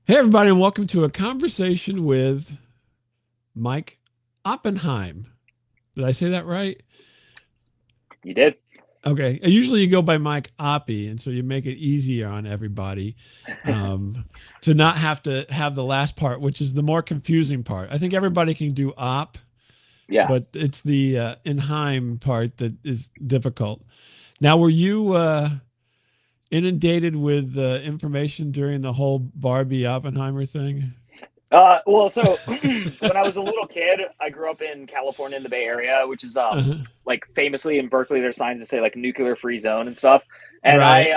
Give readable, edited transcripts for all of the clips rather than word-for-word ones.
Hey, everybody, and welcome to a conversation with Mike Oppenheim. Did I say that right? You did. Okay. Usually you go by Mike Oppie, and so you make it easier on everybody to not have to have the last part, which is the more confusing part. I think everybody can do op, Yeah. but it's the Inheim part that is difficult. Now, were you inundated with information during the whole Barbie Oppenheimer thing? So when I was a little kid, I grew up in California in the Bay Area, which is Uh-huh. like famously in Berkeley, there's signs that say like nuclear free zone and stuff. And Right.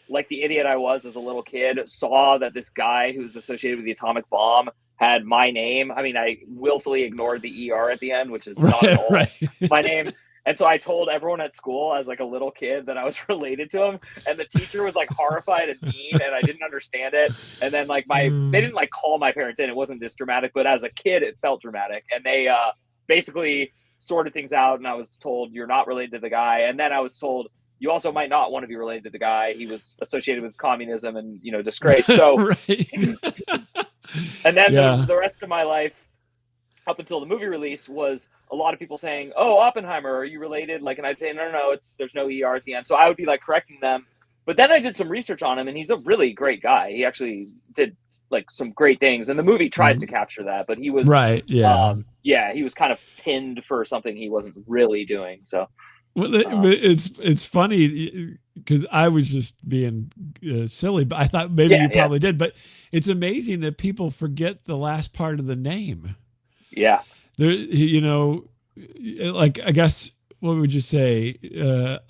like the idiot I was as a little kid, saw that this guy who was associated with the atomic bomb had my name. I mean, I willfully ignored the ER at the end, which is not at Right, all right. my name. And so I told everyone at school as like a little kid that I was related to him, and the teacher was like horrified and mean, and I didn't understand it. And then like they Mm. didn't like call my parents in. It wasn't this dramatic, but as a kid, it felt dramatic. And they basically sorted things out, and I was told you're not related to the guy. And then I was told you also might not want to be related to the guy. He was associated with communism and disgrace. So, Right. and then Yeah. the rest of my life up until the movie release was a lot of people saying, "Oh, Oppenheimer, are you related?" Like, and I'd say, "No, no, no, it's there's no ER at the end." So I would be like correcting them, but then I did some research on him, and he's a really great guy. He actually did like some great things, and the movie tries to Mhm. capture that. But he was, Right. Yeah. yeah, he was kind of pinned for something he wasn't really doing. So, Well, um, it's funny because I was just being silly, but I thought maybe yeah, you yeah, probably did. But it's amazing that people forget the last part of the name. yeah, There, like I guess what would you say?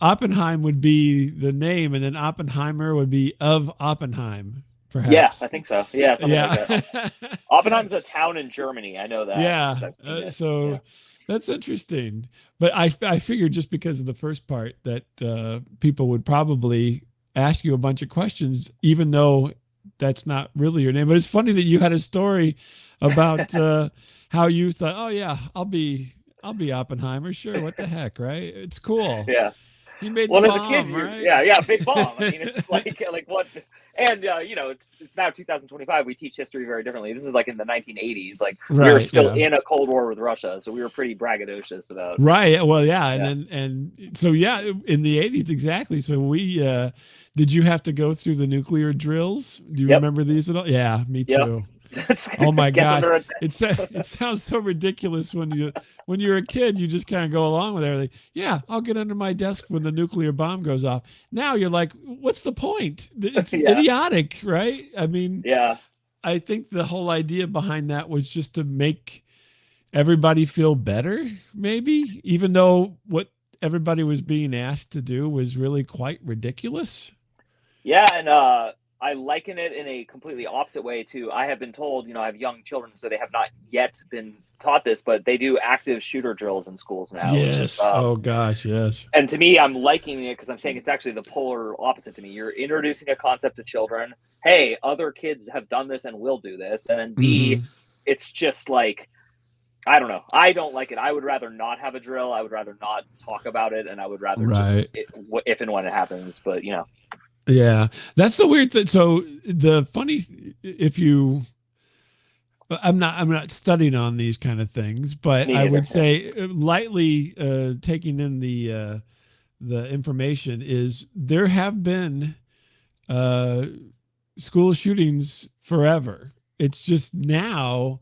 Oppenheim would be the name, and then Oppenheimer would be of Oppenheim, yeah. perhaps. I think so. Yeah, something like Yeah. that. Oppenheim's a town in Germany. I know that Yeah. because I've seen it. Yeah, So that's interesting. But I figured just because of the first part that people would probably ask you a bunch of questions, even though that's not really your name. But it's funny that you had a story about how you thought, oh yeah, I'll be Oppenheimer. Sure, what the heck, right? It's cool. yeah. He made the Well, as a kid, bomb, you're right? yeah, yeah, big bomb. I mean, it's just like what, and it's now 2025. We teach history very differently. This is like in the 1980s. Like we were Right. still Yeah. in a Cold War with Russia, so we were pretty braggadocious about. Right. Well, yeah, and Yeah, then and so yeah, in the 80s exactly. So we did you have to go through the nuclear drills? Do you yep, remember these at all? Yeah, me yep. too. Let's Oh my get them gosh. to. It sounds so ridiculous when you're a kid, you just kind of go along with everything. Yeah, I'll get under my desk when the nuclear bomb goes off. Now you're like, what's the point? It's Yeah, idiotic, right? I mean, yeah, I think the whole idea behind that was just to make everybody feel better, maybe, even though what everybody was being asked to do was really quite ridiculous. yeah, and I liken it in a completely opposite way to. I have been told, I have young children, so they have not yet been taught this, but they do active shooter drills in schools now, which is Yes. Oh gosh, yes. and to me, I'm liking it because I'm saying it's actually the polar opposite to me. You're introducing a concept to children. Hey, other kids have done this and will do this. And then B, Hmm. it's just like, I don't know. I don't like it. I would rather not have a drill. I would rather not talk about it. And I would rather just, Right. if and when it happens. But, Yeah. That's the weird thing. So the funny, if you, I'm not studying on these kind of things, but me I neither. would Yeah. say lightly taking in the information is there have been uh, school shootings forever. It's just now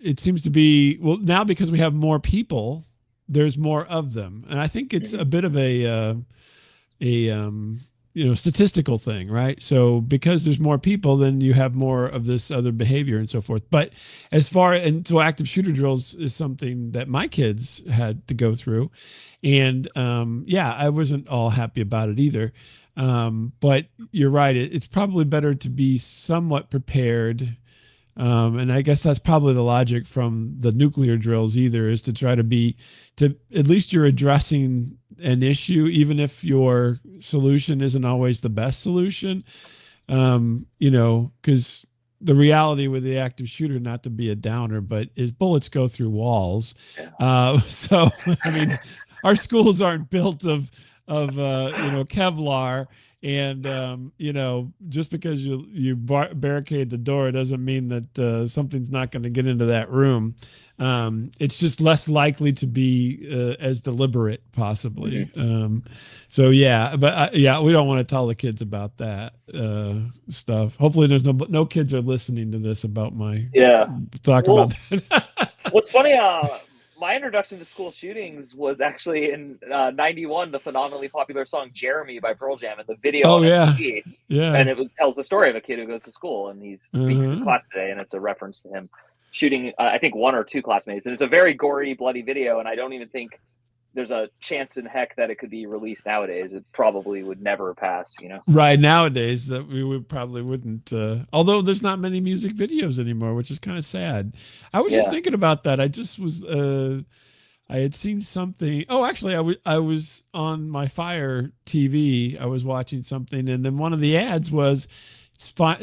it seems to be well now because we have more people. There's more of them, and I think it's Mm-hmm. a bit of a statistical thing, right? So because there's more people, then you have more of this other behavior and so forth. But and so active shooter drills is something that my kids had to go through, and yeah, I wasn't all happy about it either. But you're right; it's probably better to be somewhat prepared and I guess that's probably the logic from the nuclear drills either is to try to be to at least you're addressing an issue, even if your solution isn't always the best solution. Because the reality with the active shooter, not to be a downer, but is bullets go through walls. Yeah. So I mean, our schools aren't built of Kevlar And just because you barricade the door doesn't mean that something's not going to get into that room. It's just less likely to be as deliberate, possibly. Mhm. So yeah, but yeah, we don't want to tell the kids about that stuff. Hopefully, there's no kids are listening to this about my Yeah. talk Well, about that. what's funny, my introduction to school shootings was actually in '91, the phenomenally popular song "Jeremy" by Pearl Jam, and the video Oh on yeah, MTV, yeah. and tells the story of a kid who goes to school and he speaks in Uh-huh. class today, and it's a reference to him shooting, I think, one or two classmates, and it's a very gory, bloody video, and I don't even think there's a chance in heck that it could be released nowadays. It probably would never pass, you know? Right nowadays, that we would probably wouldn't. Although there's not many music videos anymore, which is kind of sad. I was just Yeah. thinking about that. I just was. I had seen something. Oh, actually, I was on my Fire TV. I was watching something, and then one of the ads was,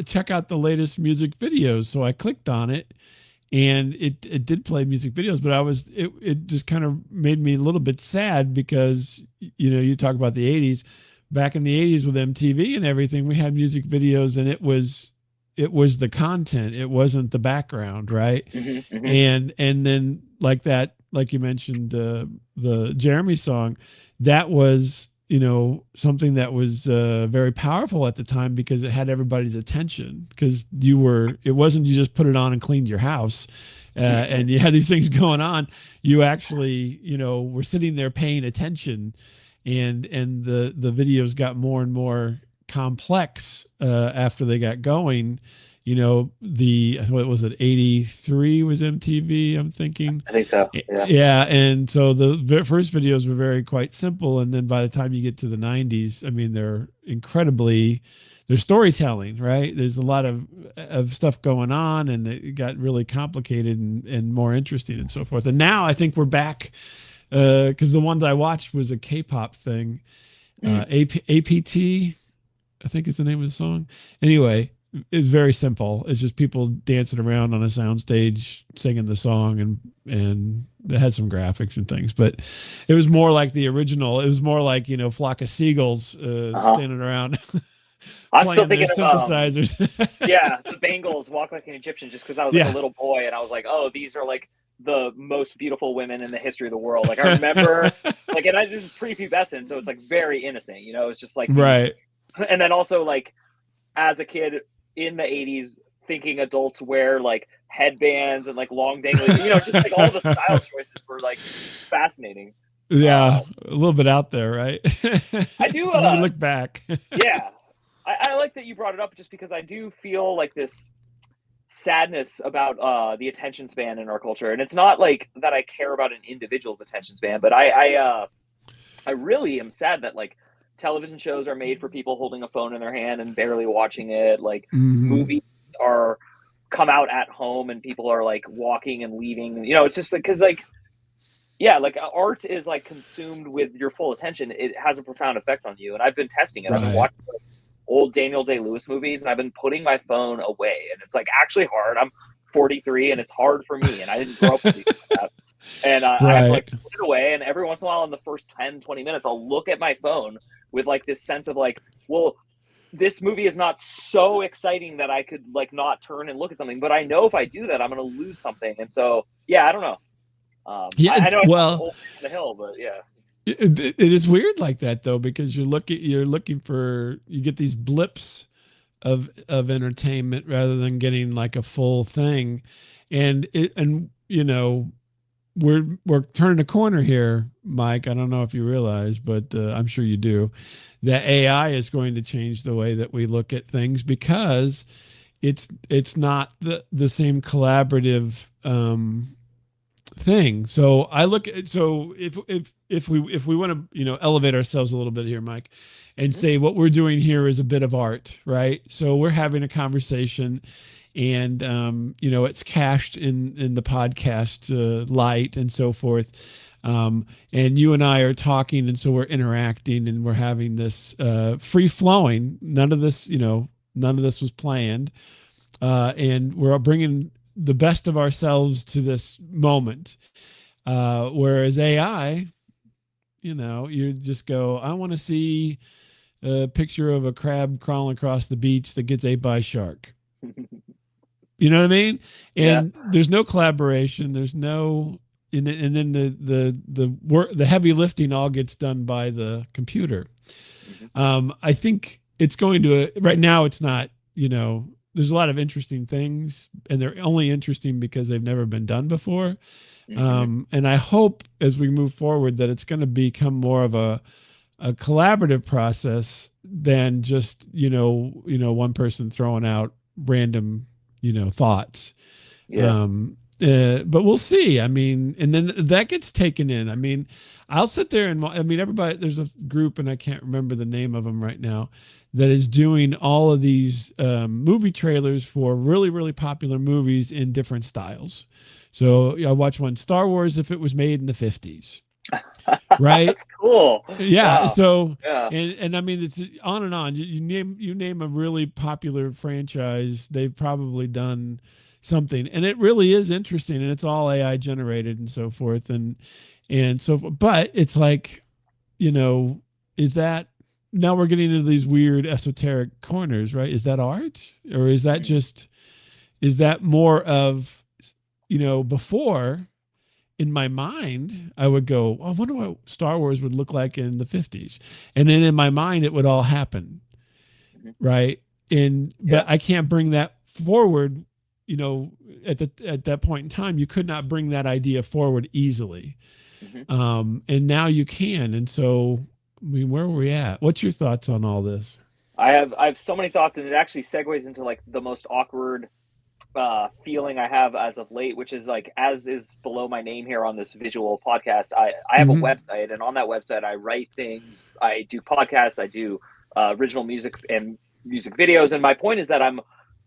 check out the latest music videos. So I clicked on it, and it did play music videos, but it just kind of made me a little bit sad because you talk about the 80s. Back in the 80s with MTV and everything, we had music videos, and it was the content, it wasn't the background, right? Hmm. Hmm. And then, like you mentioned, the Jeremy song, that was something that was very powerful at the time because it had everybody's attention, because it wasn't you just put it on and cleaned your house, and you had these things going on. You actually were sitting there paying attention, and the videos got more and more complex after they got going. I thought it was at 83 was MTV, I'm thinking. I think so. Yeah. Yeah, and so the first videos were very quite simple, and then by the time you get to the 90s, I mean, they're storytelling, right? There's a lot of stuff going on, and it got really complicated and more interesting and so forth. And now I think we're back, because the one that I watched was a K-pop thing, Mm. APT, I think is the name of the song. Anyway, it's very simple. It's just people dancing around on a soundstage singing the song, and it had some graphics and things, but it was more like the original. It was more like flock of seagulls Uh-huh. standing around I'm still playing their thinking of synthesizers. yeah, the Bengals walk like an Egyptian just because I was like a Yeah, little boy and I was like, oh, these are like the most beautiful women in the history of the world. Like I remember, like, and this is prepubescent, so it's like very innocent, you know. It's just like these, right. and then also like as a kid in the '80s, thinking adults wear like headbands and like long dangling, you know, just like all the style choices were like fascinating. Yeah, Uh, a little bit out there, right? I do, When we look back. yeah, I like that you brought it up just because I do feel like this sadness about the attention span in our culture, and it's not like that I care about an individual's attention span, but I really am sad that like television shows are made for people holding a phone in their hand and barely watching it. Like Hmm. movies are come out at home and people are like walking and leaving. You know, it's just like because like yeah, like art is like consumed with your full attention. It has a profound effect on you, and I've been testing it. I've been Right. watching like, old Daniel Day Lewis movies, and I've been putting my phone away, and it's like actually hard. I'm 43, and it's hard for me, and I didn't grow up with these like that. And I have to like Right. put it away, and every once in a while, in the first 10, 20 minutes, I'll look at my phone with like this sense of like, well, this movie is not so exciting that I could like not turn and look at something, but I know if I do that, I'm going to lose something. And so, yeah, I don't know. Yeah. I know it's not the Well, old man on the hill, but yeah. it is weird like that though, because you're looking for, you get these blips of entertainment rather than getting like a full thing, and we're turning a corner here, Mike. I don't know if you realize, but I'm sure you do, that AI is going to change the way that we look at things, because it's not the same collaborative thing. So I look at, so if we want to elevate ourselves a little bit here, Mike, and Mhm. say what we're doing here is a bit of art, right? So we're having a conversation, and it's cached in the podcast light and so forth. And you and I are talking, and so we're interacting, and we're having this free flowing. None of this was planned, and we're bringing the best of ourselves to this moment. Whereas AI, you just go, I want to see a picture of a crab crawling across the beach that gets ate by a shark. You know what I mean? Yeah. And there's no collaboration. There's no, and then the work, the heavy lifting all gets done by the computer. Hmm. I think it's going to, right now it's not, there's a lot of interesting things, and they're only interesting because they've never been done before. Hmm. And I hope as we move forward that it's going to become more of a collaborative process than just, one person throwing out random, thoughts. Yeah. But we'll see. I mean, and then that gets taken in. I mean, I'll sit there and I mean, everybody, there's a group, and I can't remember the name of them right now, that is doing all of these movie trailers for really, really popular movies in different styles. So I watched one, Star Wars, if it was made in the 50s, right? That's cool. Yeah. Wow. So, Yeah. and I mean, it's on and on. You name a really popular franchise, they've probably done something, and it really is interesting, and it's all AI generated and so forth, and so. But it's like, is that now we're getting into these weird esoteric corners, right? Is that art, or is that Mm. just is that more of, before? In my mind, I would go, oh, I wonder what Star Wars would look like in the 50s. And then in my mind, it would all happen. Hmm. Right. But Yeah. I can't bring that forward, at that point in time. You could not bring that idea forward easily. Hmm. And now you can. And so, I mean, where were we at? What's your thoughts on all this? I have so many thoughts, and it actually segues into like the most awkward feeling I have as of late, which is like, as is below my name here on this visual podcast, I have a Mm-hmm. website, and on that website I write things, I do podcasts, I do original music and music videos, and my point is that I'm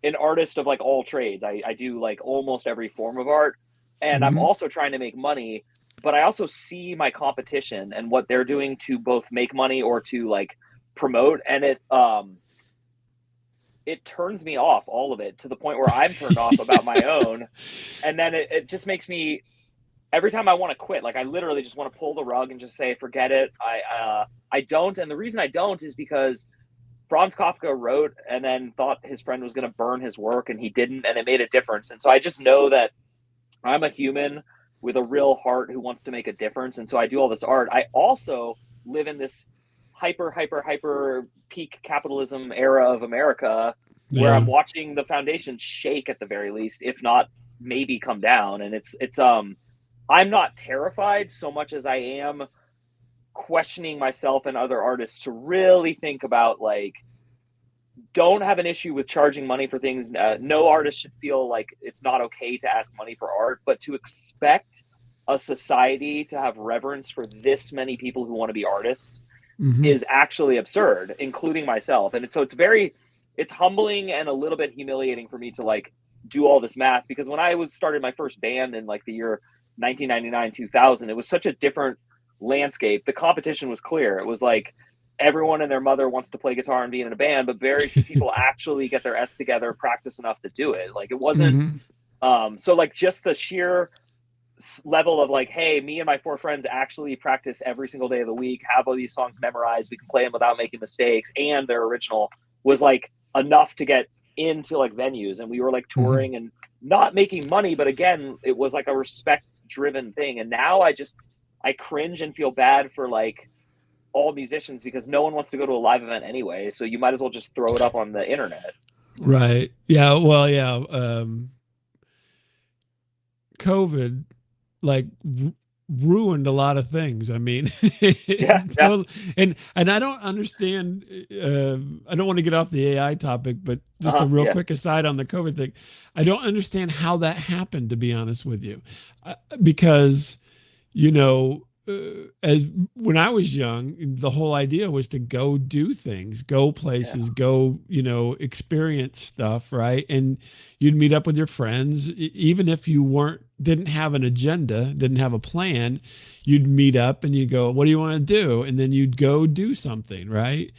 an artist of like all trades. I do like almost every form of art, and I'm Mm-hmm. also trying to make money, but I also see my competition and what they're doing to both make money or to like promote, and it turns me off, all of it, to the point where I'm turned off about my own. And then it just makes me, every time I want to quit, like I literally just want to pull the rug and just say, forget it. I don't. And the reason I don't is because Franz Kafka wrote and then thought his friend was going to burn his work, and he didn't. And it made a difference. And so I just know that I'm a human with a real heart who wants to make a difference. And so I do all this art. I also live in this hyper peak capitalism era of America, where Yeah. I'm watching the foundation shake at the very least, if not maybe come down. And it's I'm not terrified so much as I am questioning myself and other artists to really think about, like, don't have an issue with charging money for things. No artist should feel like it's not okay to ask money for art, but to expect a society to have reverence for this many people who want to be artists Mm-hmm. is actually absurd, including myself. And so it's humbling and a little bit humiliating for me to like do all this math, because when I was started my first band in like the year 1999, 2000, it was such a different landscape. The competition was clear. It was like everyone and their mother wants to play guitar and be in a band, but very few people actually get their S together, practice enough to do it. Like it wasn't, Mm-hmm. so like just the sheer level of like, hey, me and my four friends actually practice every single day of the week, have all these songs memorized, we can play them without making mistakes, and they're original, was like enough to get into like venues. And we were like Mm-hmm. touring and not making money, but again, it was like a respect driven thing. And now I cringe and feel bad for like all musicians, because no one wants to go to a live event anyway, so you might as well just throw it up on the internet. Right. Yeah. Well, yeah. COVID, like, ruined a lot of things. I mean, Yeah, yeah. and I don't understand. I don't want to get off the AI topic, but just a real Yeah. quick aside on the COVID thing. I don't understand how that happened, to be honest with you, because as when I was young, the whole idea was to go do things, go Yeah. places, go, experience stuff, right? And you'd meet up with your friends, even if you didn't have an agenda, didn't have a plan, you'd meet up and you'd go, what do you want to do? And then you'd go do something, right?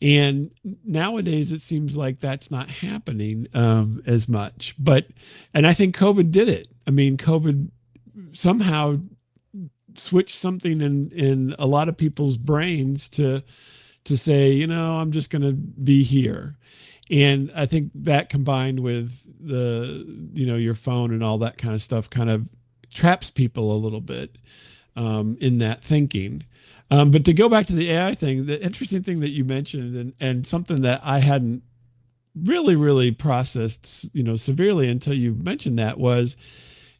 And nowadays it seems like that's not happening as much. And I think COVID did it. I mean, COVID somehow switch something in a lot of people's brains to say, I'm just going to be here. And I think that combined with your phone and all that kind of stuff kind of traps people a little bit in that thinking. But to go back to the AI thing, the interesting thing that you mentioned, and something that I hadn't really processed, severely until you mentioned that, was,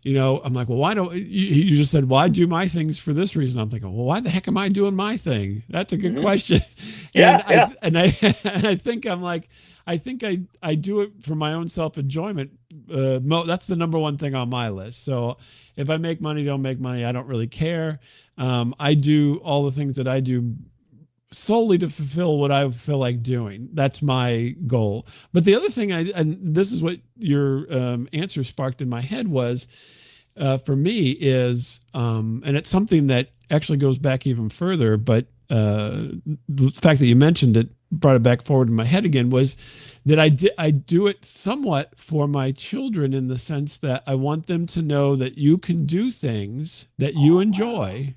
I'm like, well, why don't you just said, why do my things for this reason? I'm thinking, well, why the heck am I doing my thing? That's a good question. Yeah, yeah. And I think I'm like, I think I do it for my own self enjoyment. That's the number one thing on my list. So if I make money, don't make money, I don't really care. I do all the things that I do solely to fulfill what I feel like doing. That's my goal. But the other thing, and this is what your answer sparked in my head, was for me is, and it's something that actually goes back even further, but the fact that you mentioned it brought it back forward in my head again, was that I do it somewhat for my children, in the sense that I want them to know that you can do things that you enjoy.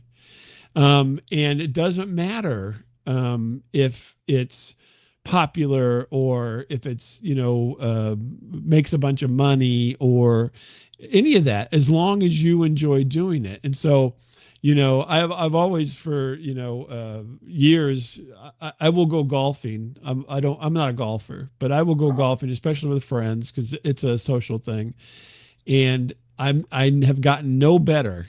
And it doesn't matter if it's popular, or if it's, makes a bunch of money, or any of that, as long as you enjoy doing it. And so, I've always, for, years, I will go golfing. I'm not a golfer, but I will go golfing, especially with friends, because it's a social thing. And I have gotten no better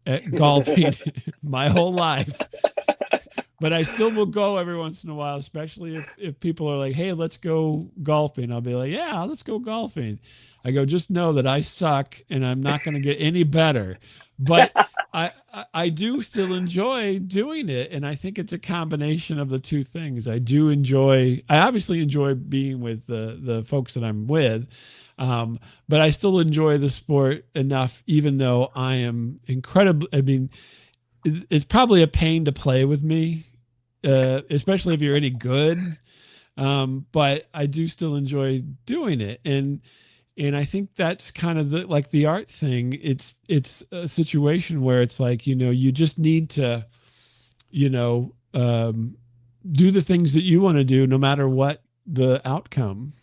at golfing my whole life, but I still will go every once in a while, especially if people are like, hey, let's go golfing. I'll be like, yeah, let's go golfing. I go, just know that I suck and I'm not going to get any better. But I do still enjoy doing it. And I think it's a combination of the two things. I obviously enjoy being with the folks that I'm with. But I still enjoy the sport enough, even though I am incredibly, it's probably a pain to play with me, especially if you're any good. But I do still enjoy doing it. And I think that's kind of like the art thing. It's a situation where it's like, you just need to, do the things that you want to do, no matter what the outcome.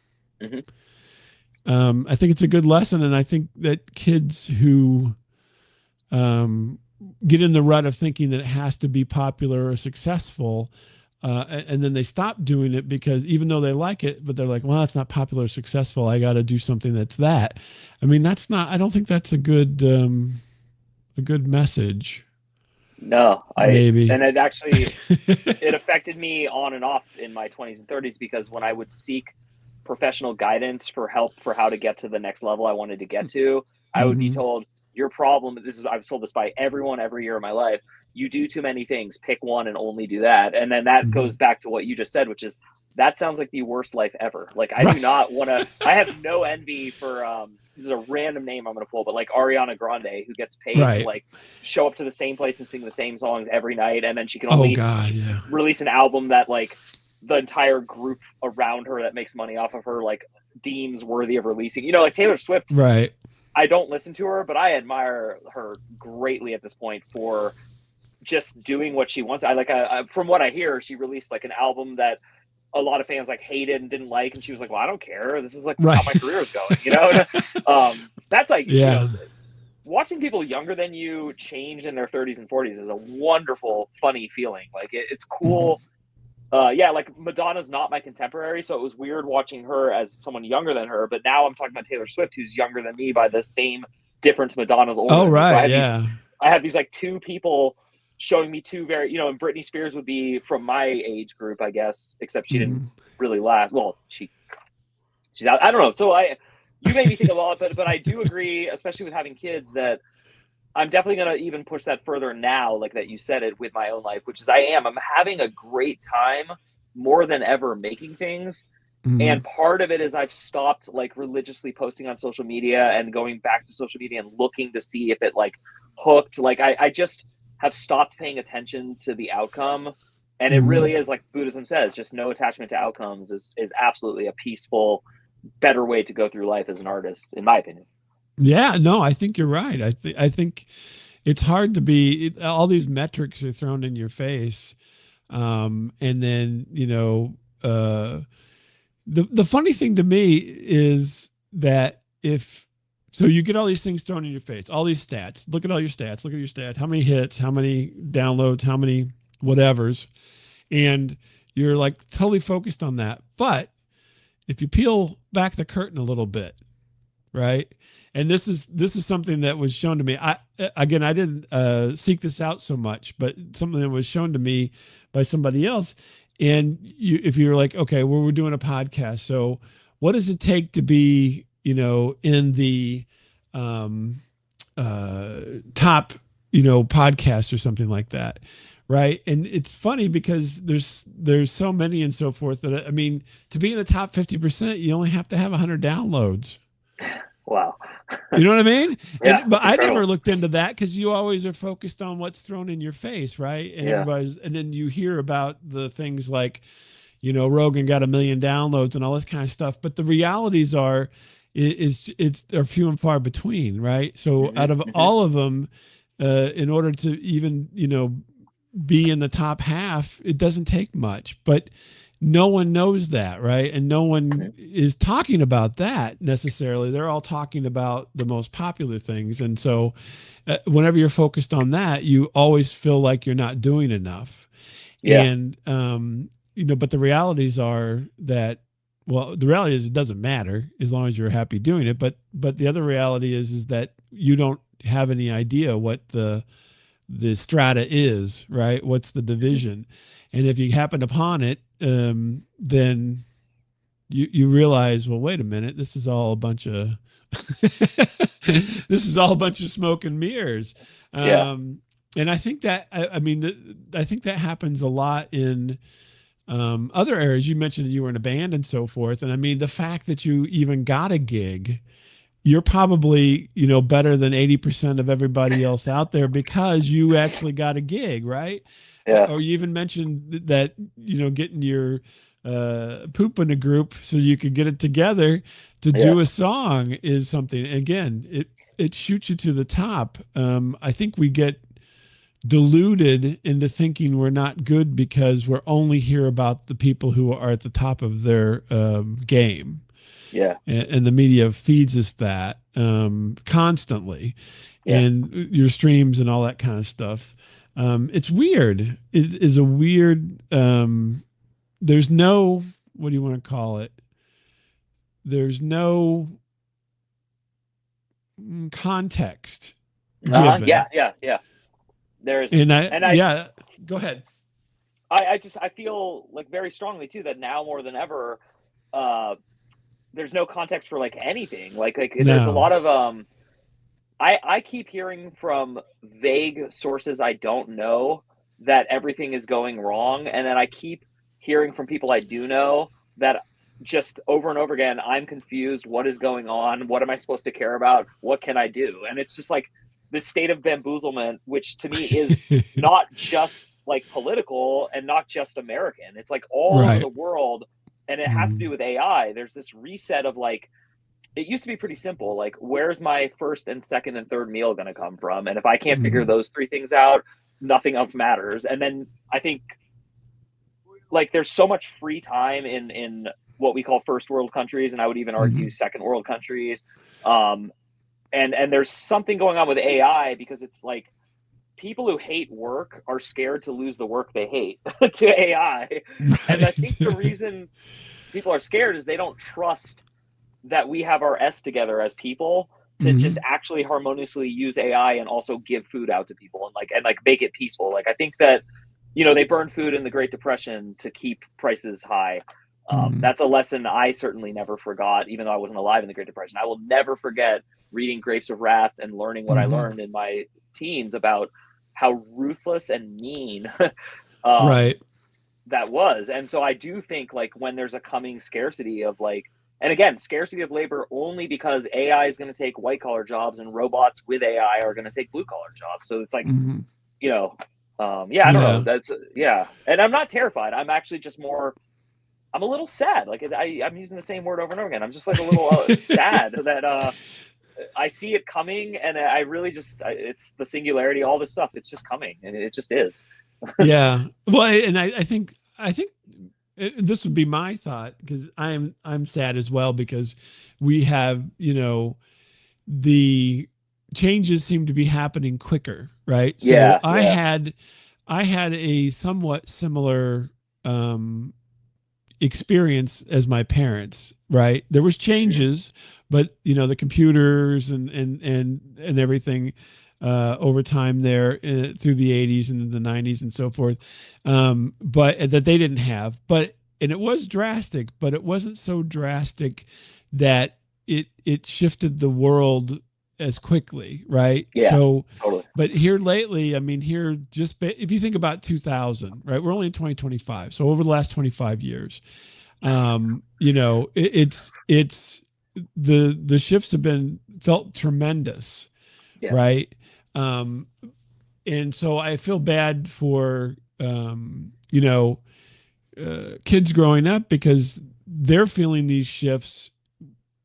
Mm-hmm. I think it's a good lesson. And I think that kids who get in the rut of thinking that it has to be popular or successful, and then they stop doing it because, even though they like it, but they're like, well, it's not popular or successful, I got to do something that's that. I don't think that's a good message. No, Maybe. and it affected me on and off in my 20s and 30s, because when I would seek professional guidance for help for how to get to the next level I wanted to get to, I would be told, your problem, I was told this by everyone every year of my life, you do too many things, pick one and only do that. And then that goes back to what you just said, which is, that sounds like the worst life ever. Like, I do not want to, I have no envy for, this is a random name I'm going to pull, but like Ariana Grande, who gets paid to like show up to the same place and sing the same songs every night. And then she can only release an album that like the entire group around her that makes money off of her, like, deems worthy of releasing, like Taylor Swift. Right. I don't listen to her, but I admire her greatly at this point for just doing what she wants. From what I hear, she released like an album that a lot of fans like hated and didn't like, and she was like, well, I don't care, this is like how my career is going. That's like, watching people younger than you change in their 30s and 40s is a wonderful, funny feeling. Like, it's cool. Like Madonna's not my contemporary, so it was weird watching her as someone younger than her. But now I'm talking about Taylor Swift, who's younger than me by the same difference. Madonna's older. Oh, right, so I have these like two people showing me two very, and Britney Spears would be from my age group, I guess, except she didn't really last. Well, she's out. I don't know. So you made me think a lot, but I do agree, especially with having kids, that I'm definitely going to even push that further now, like that you said it, with my own life, which is I'm having a great time more than ever making things. And part of it is I've stopped like religiously posting on social media and going back to social media and looking to see if it like hooked. Like I just have stopped paying attention to the outcome. And it really is, like Buddhism says, just no attachment to outcomes is absolutely a peaceful, better way to go through life as an artist, in my opinion. Yeah, no, I think you're right. I think it's hard to be, all these metrics are thrown in your face. And then, the funny thing to me is that if so you get all these things thrown in your face, all these stats, look at all your stats, look at your stats, how many hits, how many downloads, how many whatevers, and you're like totally focused on that. But if you peel back the curtain a little bit, right? And this is something that was shown to me. I didn't seek this out so much, but something that was shown to me by somebody else. And if you're like, okay, well, we're doing a podcast, so what does it take to be, in the um, top, podcast or something like that, right? And it's funny because there's so many and so forth that I mean, to be in the top 50%, you only have to have 100 downloads. Wow. You know what I mean? Yeah, But that's I incredible. never looked into that because you always are focused on what's thrown in your face, right? Yeah. And then you hear about the things like, Rogan got 1 million downloads and all this kind of stuff. But the realities are few and far between, right? So Hmm. out of Hmm. all of them, in order to even, be in the top half, it doesn't take much. But no one knows that, right? And no one Hmm. is talking about that necessarily. They're all talking about the most popular things. And so whenever you're focused on that, you always feel like you're not doing enough. Yeah. And but the realities are that, well, the reality is it doesn't matter as long as you're happy doing it. But the other reality is that you don't have any idea what the strata is, right? What's the Hmm. division? And if you happen upon it, then you realize, well, wait a minute, this is all a bunch of this is all a bunch of smoke and mirrors. Yeah. And I think that I mean, I think that happens a lot in other areas. You mentioned that you were in a band and so forth, and I mean, the fact that you even got a gig, you're probably, better than 80% of everybody else out there because you actually got a gig, right? Yeah. Or you even mentioned that, getting your poop in a group so you could get it together to Yeah. do a song is something. Again, it shoots you to the top. I think we get deluded into thinking we're not good because we're only hear about the people who are at the top of their game, Yeah. and the media feeds us that constantly, Yeah. and your streams and all that kind of stuff. It's weird. It is a weird. There's no, what do you want to call it? There's no context Uh-huh. Yeah. given, Yeah. Yeah. There's, and I and yeah. Go ahead. I feel like very strongly too that now more than ever, uh, there's no context for like anything. Like there's a No. lot of I keep hearing from vague sources I don't know that everything is going wrong, and then I keep hearing from people I do know that just over and over again, I'm confused. What is going on? What am I supposed to care about? What can I do? And it's just like this state of bamboozlement, which to me is not just like political and not just American. It's like all over the Right. world, and it has to Mm. do with AI. There's this reset of like it used to be pretty simple. Like, where's my first and second and third meal going to come from? And if I can't figure Mm. those three things out, nothing else matters. And then I think like there's so much free time in what we call first world countries, and I would even argue Mm. second world countries. Um, and there's something going on with AI because it's like people who hate work are scared to lose the work they hate to AI. And I Right. think the reason people are scared is they don't trust that we have our S together as people to just Mm. actually harmoniously use AI and also give food out to people and like make it peaceful. Like I think that they burned food in the Great Depression to keep prices high. Mm. That's a lesson I certainly never forgot, even though I wasn't alive in the Great Depression. I will never forget reading Grapes of Wrath and learning what I Mm. learned in my teens about how ruthless and mean um, Right. that was. And so I do think like when there's a coming scarcity of like, and again, scarcity of labor only because AI is going to take white collar jobs and robots with AI are going to take blue collar jobs. So it's like, Mm. you know, yeah, I don't know. Yeah. That's yeah. And I'm not terrified. I'm actually just more, I'm a little sad. Like I'm using the same word over and over again. I'm just like a little sad that I see it coming and I really just, it's the singularity, all this stuff. It's just coming and it just is. Yeah. Well, and I think this would be my thought because I'm sad as well because we have, the changes seem to be happening quicker, right? So Yeah, yeah, I had a somewhat similar um experience as my parents, right? There was hmm changes, but the computers and everything over time there through the 80s and the 90s and so forth, but that they didn't have. But and it was drastic, but it wasn't so drastic that it shifted the world as quickly, right? yeah, So, totally. but here lately, I mean, if you think about 2000, right? We're only in 2025, so over the last 25 years, it's the shifts have been felt tremendous, Yeah, right? Um, and so I feel bad for kids growing up because they're feeling these shifts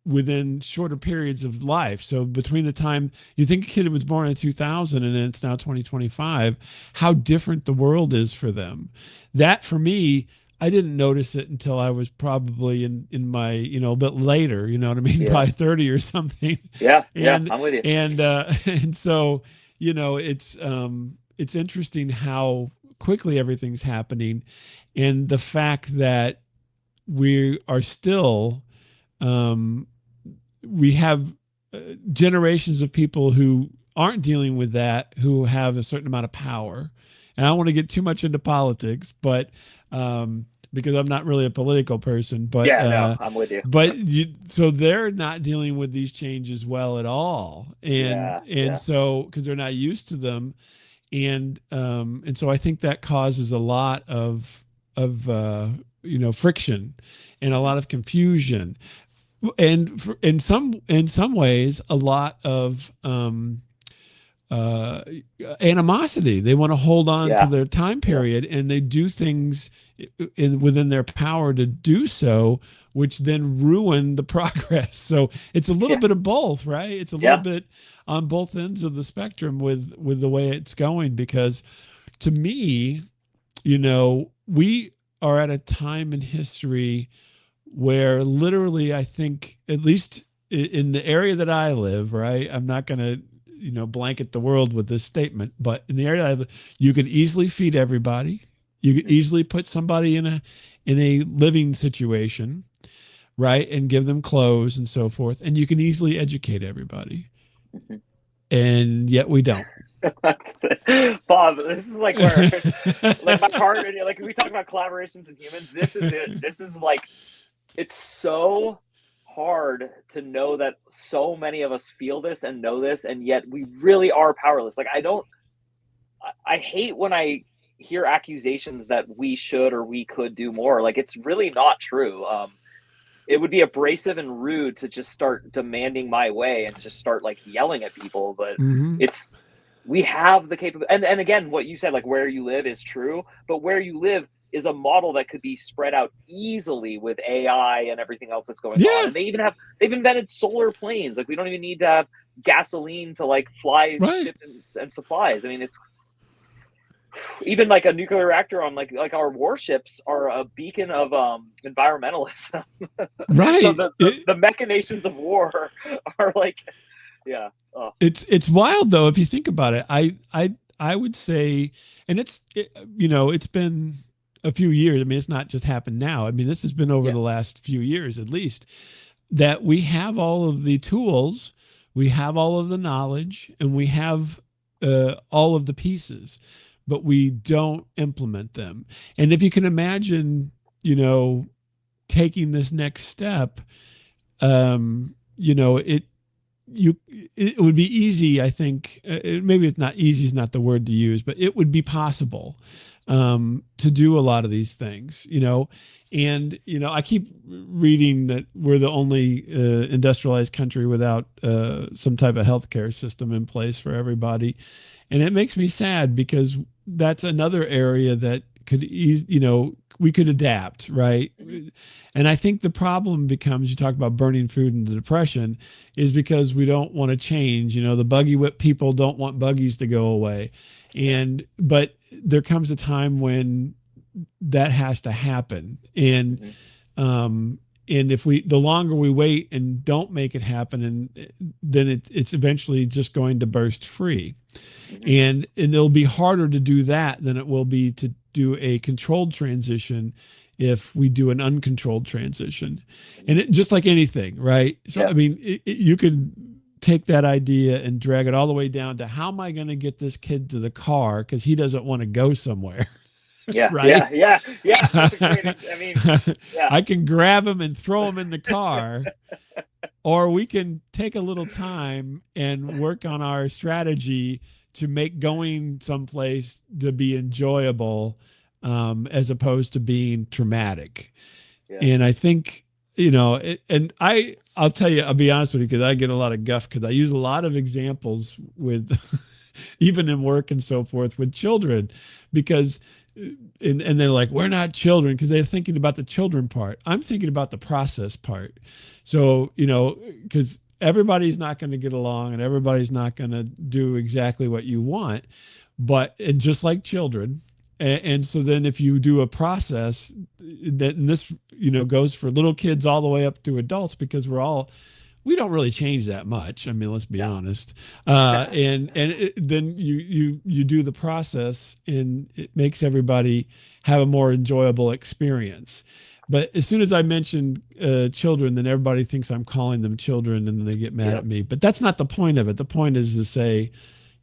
within shorter periods of life. So between the time you think a kid was born in 2000 and then it's now 2025, how different the world is for them. That for me, I didn't notice it until I was probably in my, a bit later, you know what I mean, yeah, by 30 or something. yeah, yeah. And I'm with you. and so, it's interesting how quickly everything's happening and the fact that we are still um, we have uh, generations of people who aren't dealing with that who have a certain amount of power. And I don't want to get too much into politics, but because I'm not really a political person, Yeah, no, I'm with you. so they're not dealing with these changes well at all, and Yeah, and yeah, so because they're not used to them, and so I think that causes a lot of friction and a hmm lot of confusion and in some ways a lot of uh, animosity. They want to hold on to yeah, their time yeah, period, and they do things within their power to do so, which then ruin the progress. So it's a little yeah, bit of both, right? It's a little yeah, bit on both ends of the spectrum with the way it's going. Because to me, we are at a time in history where literally I think at least in the area that I live, right? I'm not going to blanket the world with this statement, but in the area I live, you could easily feed everybody. You could hmm easily put somebody in a living situation, right, and give them clothes and so forth, and you can easily educate everybody. hmm And yet we don't. Bob, this is like where, like my heart, like we talk about collaborations and humans. This is it. This is like it's so hard to know that so many of us feel this and know this, and yet we really are powerless. Like I don't, I hate when I hear accusations that we should or we could do more. Like it's really not true. It would be abrasive and rude to just start demanding my way and just start like yelling at people, but Hmm. it's we have the capability. And again, what you said, like where you live is true, but where you live is a model that could be spread out easily with AI and everything else that's going on. Yeah, And they've invented solar planes. Like we don't even need to have gasoline to like fly right. ship and supplies. I mean, it's even like a nuclear reactor on like our warships are a beacon of environmentalism. So Right. the machinations of war are like, yeah. Oh, It's wild though if you think about it. I would say, and it's been a few years. I mean, it's not just happened now. I mean, this has been over yeah. the last few years at least that we have all of the tools, we have all of the knowledge, and we have all of the pieces, but we don't implement them. And if you can imagine, you know, taking this next step, it you it would be easy, I think. Maybe it's not easy is not the word to use, but it would be possible to do a lot of these things, and I keep reading that we're the only industrialized country without some type of healthcare system in place for everybody, and it makes me sad because that's another area that could ease, we could adapt, right? Mhm. And I think the problem becomes, you talk about burning food and the depression, is because we don't want to change. The buggy whip people don't want buggies to go away. Yeah. And but there comes a time when that has to happen. Mhm. And if we, the longer we wait and don't make it happen, and then it's eventually just going to burst free. Mhm. And it'll be harder to do that than it will be to do a controlled transition if we do an uncontrolled transition. And Mhm. it, just like anything, right? So, Yeah. I mean, you could take that idea and drag it all the way down to how am I going to get this kid to the car because he doesn't want to go somewhere, Yeah. right? Yeah. Yeah. Yeah. That's a great. I mean, yeah. I can grab him and throw him in the car, or we can take a little time and work on our strategy to make going someplace to be enjoyable, as opposed to being traumatic. Yeah. And I think, and I'll tell you, I'll be honest with you, because I get a lot of guff because I use a lot of examples with even in work and so forth with children, because and they're like, we're not children, because they're thinking about the children part. I'm thinking about the process part. So, because everybody's not going to get along and everybody's not going to do exactly what you want, but and just like children. And so then if you do a process that, and this goes for little kids all the way up to adults, because we don't really change that much. I mean, let's be No. honest. Then you do the process, and it makes everybody have a more enjoyable experience. But as soon as I mention children, then everybody thinks I'm calling them children, and then they get mad at Yep. me. But that's not the point of it. The point is to say,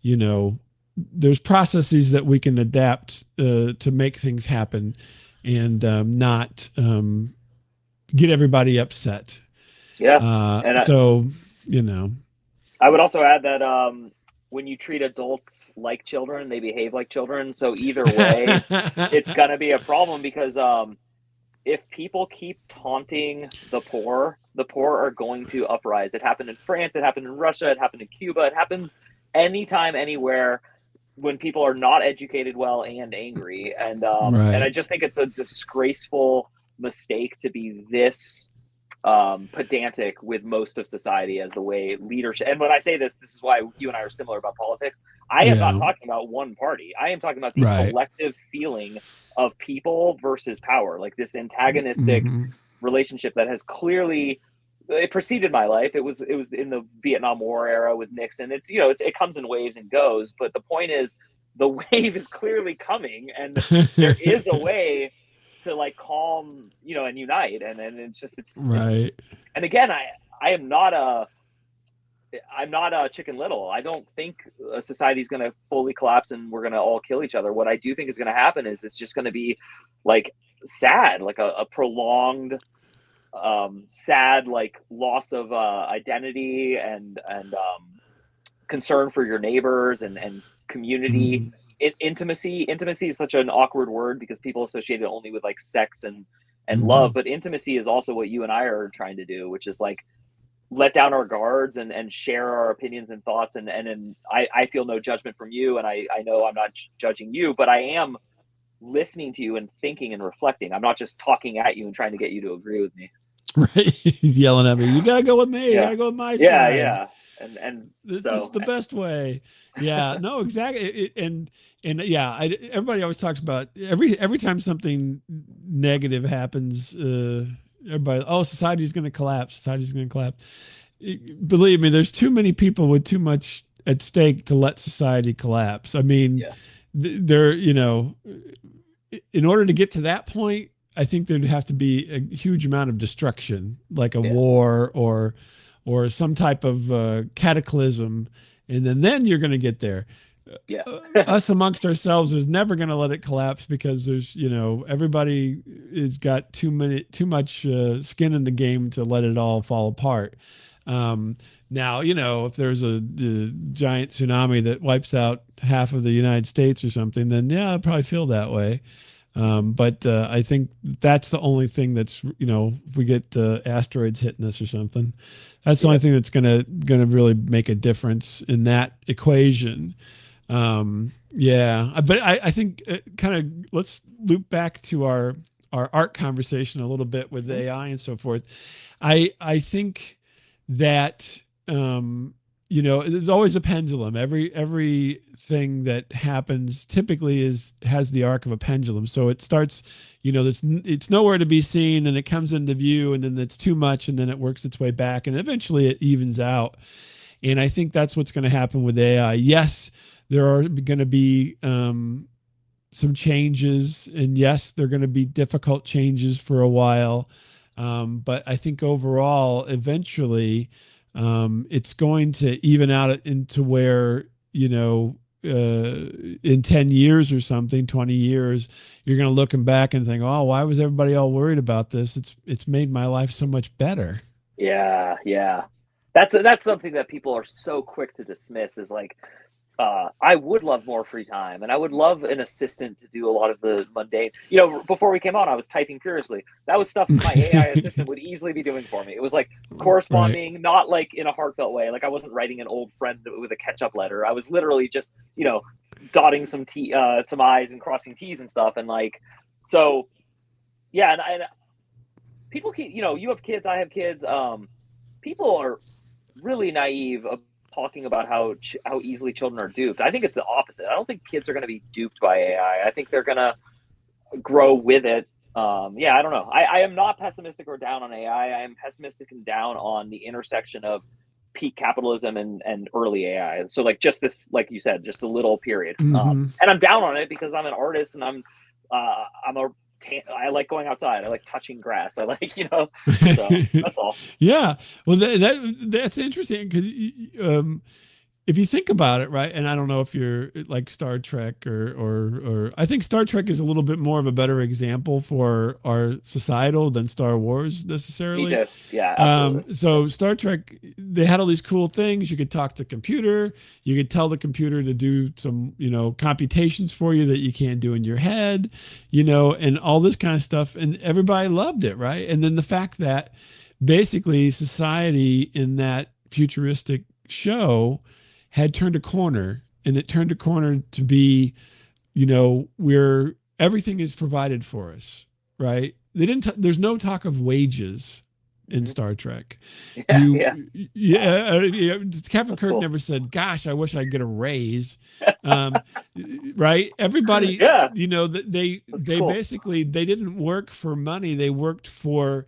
you know, there's processes that we can adapt to make things happen, and not get everybody upset. Yeah. Uh, And so, you know, I would also add that when you treat adults like children, they behave like children. So either way, it's gonna be a problem because if people keep taunting the poor are going to uprise. It happened in France, it happened in Russia, it happened in Cuba, it happens anytime, anywhere when people are not educated well and angry. And I right. just think it's a disgraceful mistake to be this pedantic with most of society as the way leadership. And when I say this, this is why you and I are similar about politics. I am not Yeah. talking about one party. I am talking about the Right. collective feeling of people versus power, like this antagonistic Hmm. relationship that has clearly it preceded my life. It was in the Vietnam War era with Nixon. It comes in waves and goes, but the point is the wave is clearly coming, and there is a way to like calm, and unite. And it's just it's Right. and again, I am not a I'm not a Chicken Little. I don't think a society is going to fully collapse and we're going to all kill each other. What I do think is going to happen is it's just going to be like sad, like a prolonged sad like loss of identity and concern for your neighbors and community. Hmm. Intimacy is such an awkward word because people associate it only with like sex and love, Hmm. but intimacy is also what you and I are trying to do, which is like let down our guards and share our opinions and thoughts. And I feel no judgment from you, and I know I'm not judging you, but I am listening to you and thinking and reflecting. I'm not just talking at you and trying to get you to agree with me. Right. Yelling at me. You gotta go with me. You Yeah, gotta go with my yeah, side. yeah. And This is so the best way. Yeah, no, exactly. And yeah, everybody always talks about every time something negative happens, everybody, oh, society's going to collapse. Society's going to collapse. Believe me, there's too many people with too much at stake to let society collapse. I mean, yeah, there, in order to get to that point, I think there'd have to be a huge amount of destruction, like a yeah, war or some type of cataclysm, and then you're going to get there. yeah, Us amongst ourselves is never going to let it collapse because there's everybody has got too much skin in the game to let it all fall apart. Now if there's a giant tsunami that wipes out half of the United States or something, then yeah, I'll probably feel that way. mhm, But I think that's the only thing that's, if we get asteroids hitting us or something, that's the only yeah, thing that's gonna really make a difference in that equation. Yeah, but I think kind of let's loop back to our art conversation a little bit with mhm, AI and so forth. I think that there's always a pendulum. Everything that happens typically has the arc of a pendulum. So it starts, it's nowhere to be seen, and it comes into view, and then it's too much, and then it works its way back, and eventually it evens out. And I think that's what's going to happen with AI. Yes, there are going to be some changes, and yes, they're going to be difficult changes for a while. But I think overall, eventually, it's going to even out into where, in 10 years or something, 20 years, you're going to looking back and think, oh, why was everybody all worried about this? It's made my life so much better. Yeah, yeah. That's something that people are so quick to dismiss, is like, I would love more free time, and I would love an assistant to do a lot of the mundane. Before we came on, I was typing furiously. That was stuff my AI assistant would easily be doing for me. It was like corresponding, right. Not like in a heartfelt way. Like I wasn't writing an old friend with a catch-up letter. I was literally just, dotting some some I's and crossing T's and stuff. And like, so yeah, and people keep, you have kids, I have kids. People are really naive of talking about how easily children are duped. I think it's the opposite. I don't think kids are going to be duped by AI. I think they're going to grow with it. Yeah, I don't know. I am not pessimistic or down on AI. I am pessimistic and down on the intersection of peak capitalism and early AI. So like just this, like you said, just a little period. Mm-hmm. And I'm down on it because I'm an artist, and I like going outside. I like touching grass. I like, so that's all. Yeah. Well, that's interesting because if you think about it, right? And I don't know if you're like Star Trek or I think Star Trek is a little bit more of a better example for our societal than Star Wars necessarily. Me too. Yeah, absolutely. So Star Trek, they had all these cool things. You could talk to computer. You could tell the computer to do some, computations for you that you can't do in your head, and all this kind of stuff. And everybody loved it, right? And then the fact that basically society in that futuristic show had turned a corner, and it turned a corner to be, where everything is provided for us, right? There's no talk of wages in Star Trek. Captain Kirk never said, gosh, I wish I'd get a raise. Right. Everybody, they basically, they didn't work for money. They worked for,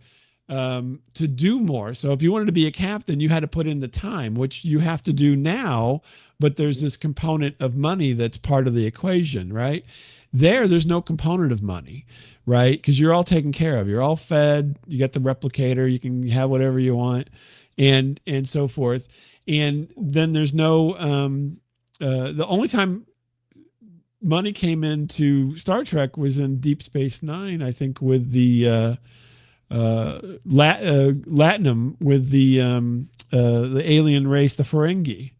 to do more. So if you wanted to be a captain, you had to put in the time, which you have to do now, but there's this component of money that's part of the equation, right? There's no component of money, right? Because you're all taken care of. You're all fed. You got the replicator. You can have whatever you want, and so forth. And then there's no, the only time money came into Star Trek was in Deep Space Nine, I think, with the, Latinum, with the alien race, the Ferengi.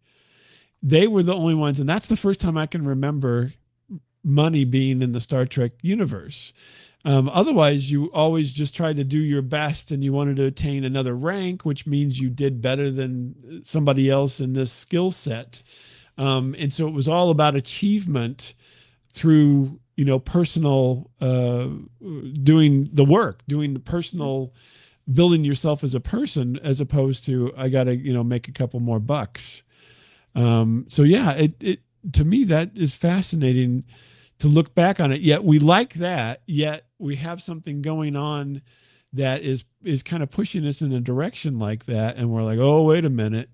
They were the only ones, and that's the first time I can remember money being in the Star Trek universe. Otherwise, you always just tried to do your best, and you wanted to attain another rank, which means you did better than somebody else in this skill set. And so it was all about achievement through, personal, doing the work, doing the personal, building yourself as a person, as opposed to, I got to, make a couple more bucks. So yeah, it to me, that is fascinating to look back on it. Yet we like that, yet we have something going on that is kind of pushing us in a direction like that. And we're like, oh, wait a minute.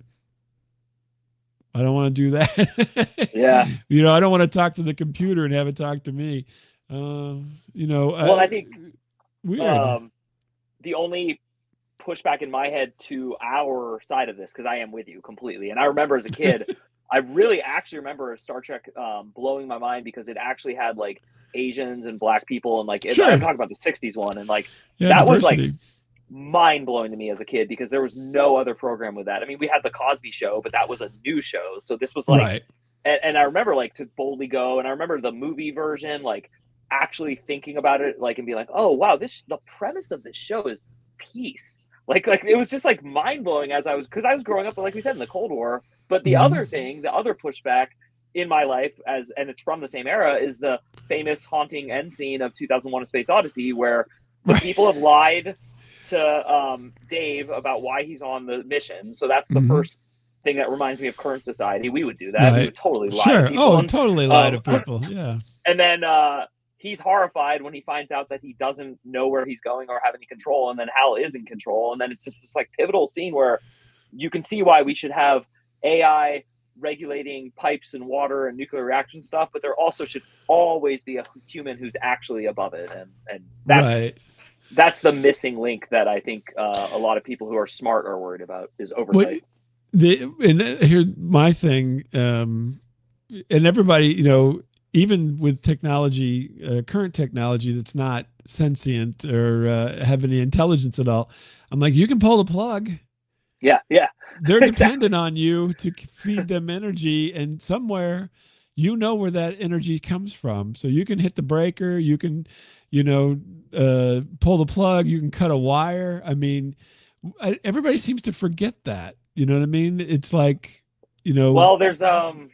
I don't want to do that. Yeah. I don't want to talk to the computer and have it talk to me. Well, I think weird. The only pushback in my head to our side of this, because I am with you completely. And I remember as a kid, I really actually remember Star Trek blowing my mind, because it actually had like Asians and Black people, and like sure. I'm talking about the 60s one, and like that diversity was like mind blowing to me as a kid, because there was no other program with that. I mean, we had the Cosby Show, but that was a new show. So this was like, right. And I remember like To Boldly Go, and I remember the movie version, like actually thinking about it, like, and be like, oh wow, the premise of this show is peace. Like it was just like mind blowing because I was growing up, like we said, in the Cold War. But the other thing, the other pushback in my life, and it's from the same era, is the famous haunting end scene of 2001: A Space Odyssey, where the people have lied to Dave about why he's on the mission. So that's the first thing that reminds me of current society, we would do that. We Right. would totally lie to Sure. people. Oh, And totally lie to people. Yeah. and then he's horrified when he finds out that he doesn't know where he's going or have any control, and then Hal is in control. And then it's just this like pivotal scene where you can see why we should have AI regulating pipes and water and nuclear reaction stuff, but there also should always be a human who's actually above it. And Right. that's the missing link that I think a lot of people who are smart are worried about, is oversight. And here my thing, and everybody, even with technology, current technology that's not sentient or have any intelligence at all, I'm like, you can pull the plug. Yeah. They're Exactly. dependent on you to feed them energy, and somewhere where that energy comes from. So you can hit the breaker, you can, pull the plug, you can cut a wire. I mean, everybody seems to forget that. You know what I mean? It's like, Well, there's Boston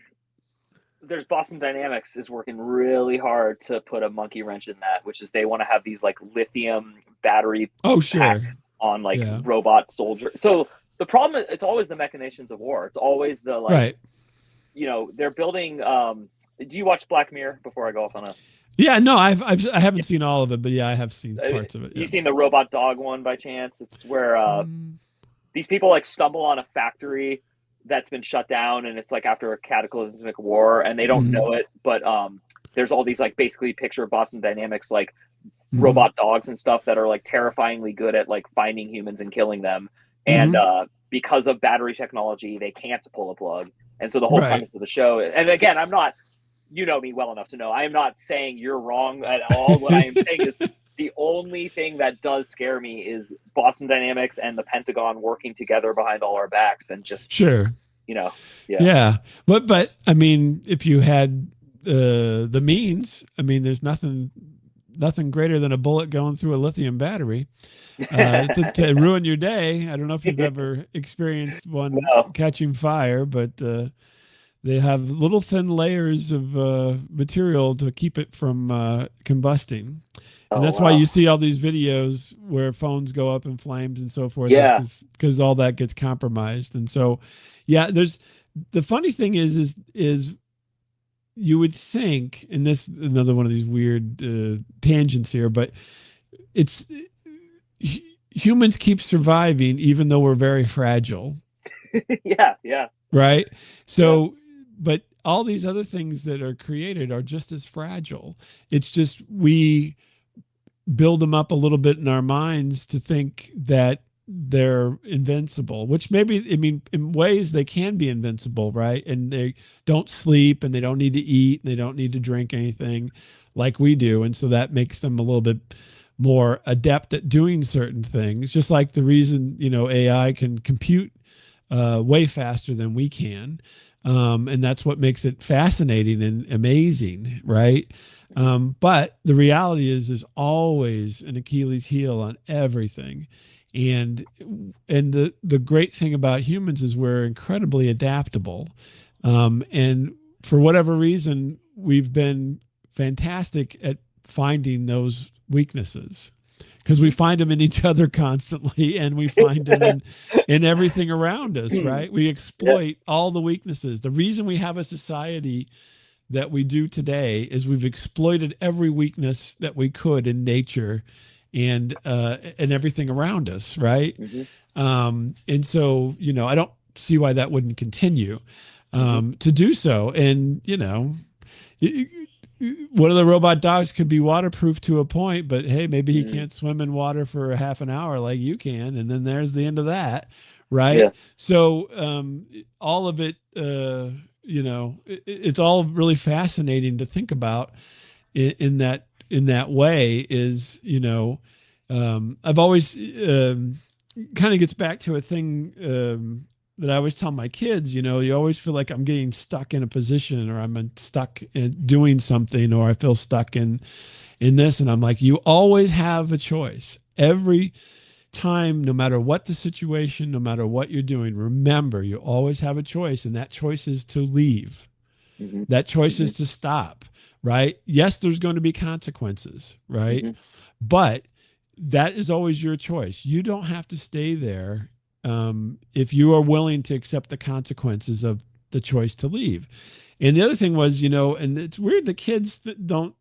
Dynamics is working really hard to put a monkey wrench in that, which is they want to have these like lithium battery sure. packs on like Yeah. robot soldier. So the problem is it's always the machinations of war. It's always the like, Right. They're building. Do you watch Black Mirror before I go off on a? Yeah, no, I haven't seen all of it, but yeah, I have seen parts of it. Yeah. You seen the robot dog one by chance? It's where these people like stumble on a factory that's been shut down, and it's like after a cataclysmic war, and they don't know it, but there's all these like basically picture Boston Dynamics like robot dogs and stuff that are like terrifyingly good at like finding humans and killing them, and because of battery technology, they can't pull a plug, and so the whole premise of the show. And again, I'm not, you know me well enough to know I am not saying you're wrong at all. What I am saying is the only thing that does scare me is Boston Dynamics and the Pentagon working together behind all our backs, and just sure, yeah. But I mean, if you had the means, I mean, there's nothing greater than a bullet going through a lithium battery to ruin your day. I don't know if you've ever experienced one catching fire, but they have little thin layers of material to keep it from combusting. And that's why you see all these videos where phones go up in flames and so forth. Yeah. Because all that gets compromised. And so, yeah, the funny thing is you would think, and this another one of these weird tangents here, but it's humans keep surviving even though we're very fragile. Yeah. Right. So, but all these other things that are created are just as fragile. It's just we build them up a little bit in our minds to think that they're invincible, which maybe, I mean, in ways they can be invincible, right? And they don't sleep, and they don't need to eat, and they don't need to drink anything like we do. And so that makes them a little bit more adept at doing certain things, just like the reason, AI can compute way faster than we can. And that's what makes it fascinating and amazing, right? But the reality is there's always an Achilles heel on everything. And the great thing about humans is we're incredibly adaptable. And for whatever reason, we've been fantastic at finding those weaknesses, because we find them in each other constantly, and we find them in everything around us, right? We exploit all the weaknesses. The reason we have a society that we do today is we've exploited every weakness that we could in nature and everything around us, right? And so, I don't see why that wouldn't continue to do so. And, one of the robot dogs could be waterproof to a point, but hey, maybe he can't swim in water for a half an hour like you can, and then there's the end of that, right? Yeah. So all of it, it's all really fascinating to think about in that way. Is I've always kind of gets back to a thing that I always tell my kids, you always feel like I'm getting stuck in a position, or I'm stuck in doing something, or I feel stuck in this. And I'm like, you always have a choice every time, no matter what the situation, no matter what you're doing. Remember, you always have a choice, and that choice is to leave. That choice is to stop, right? Yes, there's going to be consequences, right? But that is always your choice. You don't have to stay there if you are willing to accept the consequences of the choice to leave. And the other thing was, and it's weird, the kids that don't,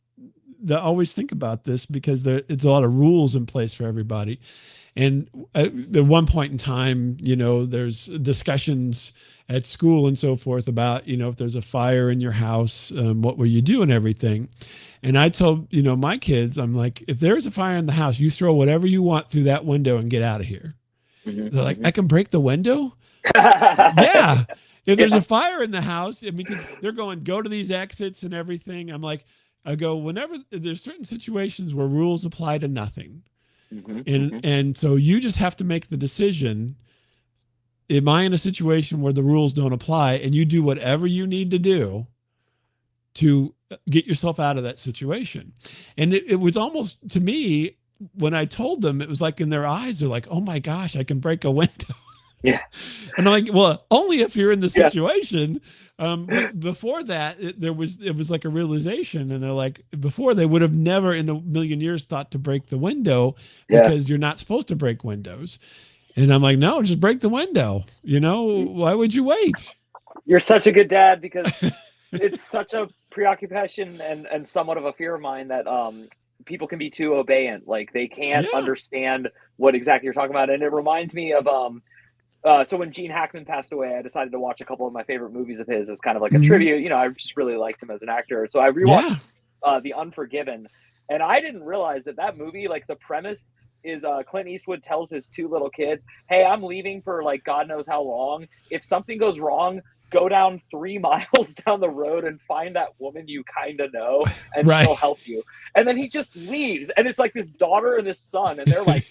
that always think about this because it's a lot of rules in place for everybody. And at one point in time, there's discussions at school and so forth about, if there's a fire in your house, what will you do and everything. And I told, my kids, I'm like, if there's a fire in the house, you throw whatever you want through that window and get out of here. They're like, I can break the window? Yeah. If there's a fire in the house, because they're going, go to these exits and everything. I'm like, I go, whenever there's certain situations where rules apply to nothing. And so you just have to make the decision. Am I in a situation where the rules don't apply? And you do whatever you need to do to get yourself out of that situation. And it was almost, to me, when I told them, it was like in their eyes, they're like, oh my gosh, I can break a window. Yeah. And I'm like, well, only if you're in the situation. But before that, it was like a realization. And they're like, before they would have never in a million years thought to break the window because you're not supposed to break windows. And I'm like, no, just break the window. Why would you wait? You're such a good dad, because it's such a preoccupation and somewhat of a fear of mine that people can be too obedient. Like they can't understand what exactly you're talking about. And it reminds me of so when Gene Hackman passed away, I decided to watch a couple of my favorite movies of his as kind of like a tribute. I just really liked him as an actor. So I rewatched The Unforgiven, and I didn't realize that movie, like the premise is Clint Eastwood tells his two little kids, hey, I'm leaving for like God knows how long. If something goes wrong, go down 3 miles down the road and find that woman you kind of know, and she'll help you. And then he just leaves. And it's like this daughter and this son, and they're like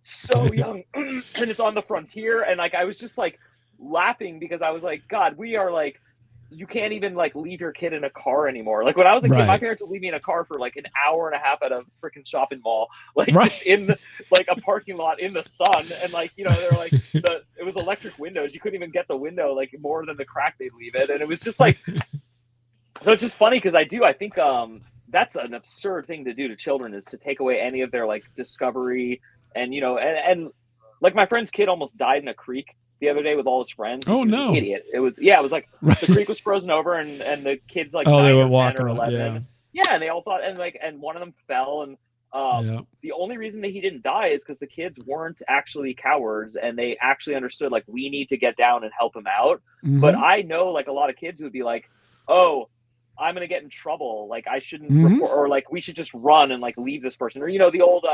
so young, and it's on the frontier. And like, I was just like laughing because I was like, God, we are like, you can't even like leave your kid in a car anymore. Like when I was a kid, my parents would leave me in a car for like an hour and a half at a freaking shopping mall, like just in the, like a parking lot in the sun. And like, they're like, it was electric windows. You couldn't even get the window like more than the crack they'd leave it. And it was just like, so it's just funny because I think that's an absurd thing to do to children, is to take away any of their like discovery. And, and like my friend's kid almost died in a creek the other day with all his friends. Oh no! Idiot! It was like the creek was frozen over, and the kids like 9 they were or 10 walking or 11. Yeah, and they all thought, and one of them fell, and the only reason that he didn't die is because the kids weren't actually cowards, and they actually understood like we need to get down and help him out. But I know like a lot of kids would be like, oh, I'm gonna get in trouble, like I shouldn't report, or like we should just run and like leave this person, or the old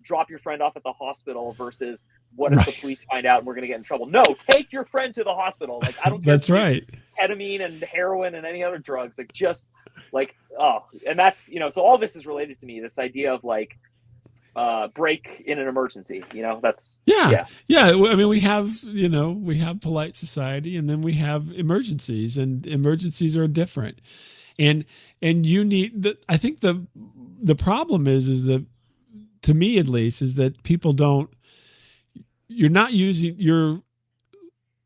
drop your friend off at the hospital versus what if the police find out and we're going to get in trouble. No, take your friend to the hospital. Like, I don't care. That's right. Ketamine and heroin and any other drugs, like just like, and that's, so all this is related to me, this idea of like, break in an emergency, that's, yeah. I mean, we have polite society, and then we have emergencies, and emergencies are different. And you need I think the problem is that, to me at least, is that you're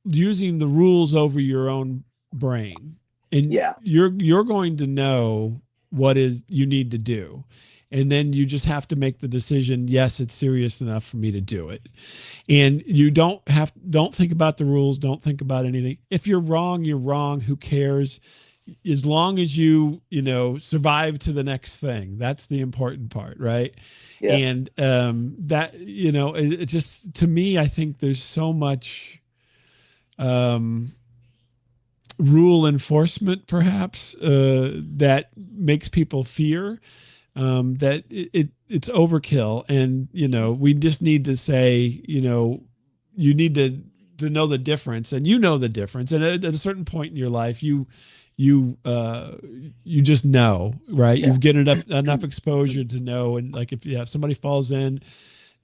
using the rules over your own brain, and you're going to know what is you need to do, and then you just have to make the decision, yes, it's serious enough for me to do it. And you don't think about the rules, don't think about anything. If you're wrong, you're wrong. Who cares? As long as you survive to the next thing, that's the important part, right? Yeah. And that it just, to me, I think there's so much rule enforcement, perhaps, that makes people fear that it's overkill, and we just need to say, you need to know the difference, and the difference, and at a certain point in your life, you just know, right? You've get enough exposure to know. And like, if somebody falls in,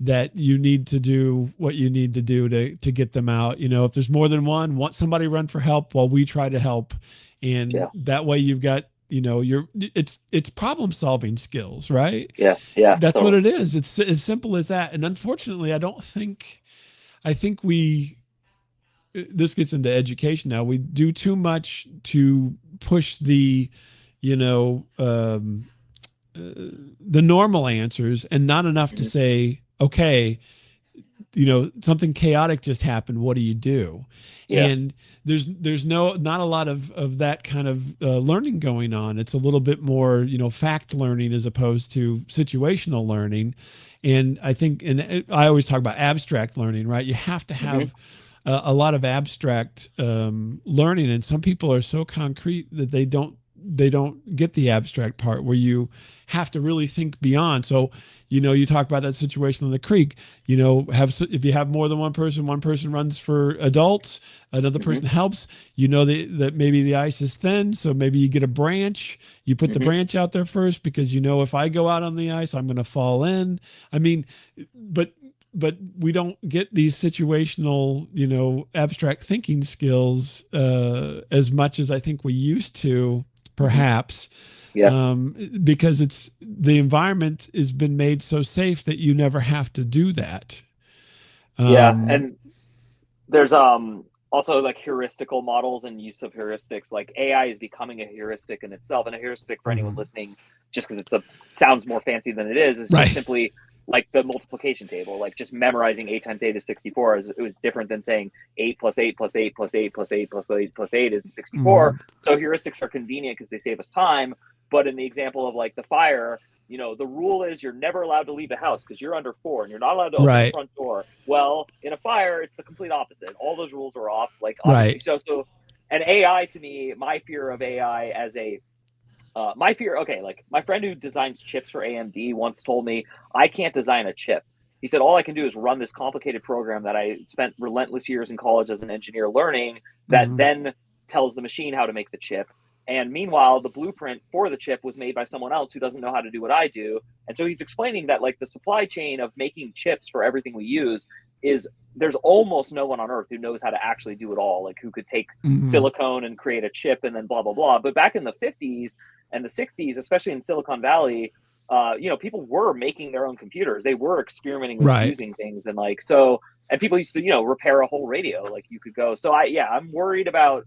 that you need to do what you need to do to get them out. If there's more than one, want somebody run for help while we try to help. And that way you've got, it's problem solving skills, right? Yeah. That's totally what it is. It's as simple as that. And unfortunately, I think this gets into education now. We do too much to push the normal answers, and not enough to say, okay, something chaotic just happened. What do you do? Yeah. And there's not a lot of that kind of learning going on. It's a little bit more, fact learning as opposed to situational learning. And I think, and I always talk about abstract learning, right? You have to Mm-hmm. have a lot of abstract learning, and some people are so concrete that they don't get the abstract part where you have to really think beyond. So, you talk about that situation on the creek. If you have more than one person runs for adults, another Mm-hmm. person helps. That maybe the ice is thin, so maybe you get a branch. You put the Mm-hmm. branch out there first because if I go out on the ice, I'm going to fall in. I mean, but we don't get these situational, abstract thinking skills as much as I think we used to, Mm-hmm. perhaps, Yeah. because the environment has been made so safe that you never have to do that. Yeah. Um, And there's also like heuristical models and use of heuristics. Like AI is becoming a heuristic in itself, and a heuristic for anyone mhm. listening, just because sounds more fancy than it is just Right. simply like the multiplication table. Like just memorizing 8 times 8 is 64. It was different than saying 8 plus 8 plus 8 plus 8 plus 8 plus 8 is 64. Mhm. So heuristics are convenient because they save us time. But in the example of like the fire, the rule is you're never allowed to leave the house because you're under 4 and you're not allowed to open the Right. front door. Well, in a fire, it's the complete opposite. All those rules are off. Like obviously, Right. so and AI to me, my fear of AI as a my fear. Okay, like my friend who designs chips for AMD once told me I can't design a chip. He said all I can do is run this complicated program that I spent relentless years in college as an engineer learning that Mhm. then tells the machine how to make the chip. And meanwhile, the blueprint for the chip was made by someone else who doesn't know how to do what I do. And so he's explaining that like the supply chain of making chips for everything we use is there's almost no one on earth who knows how to actually do it all, like who could take Mhm. silicone and create a chip and then blah blah blah. But back in the 50s and the 60s, especially in Silicon Valley, people were making their own computers. They were experimenting with Right. fusing things and like so, and people used to repair a whole radio. Like you could go. So I'm worried about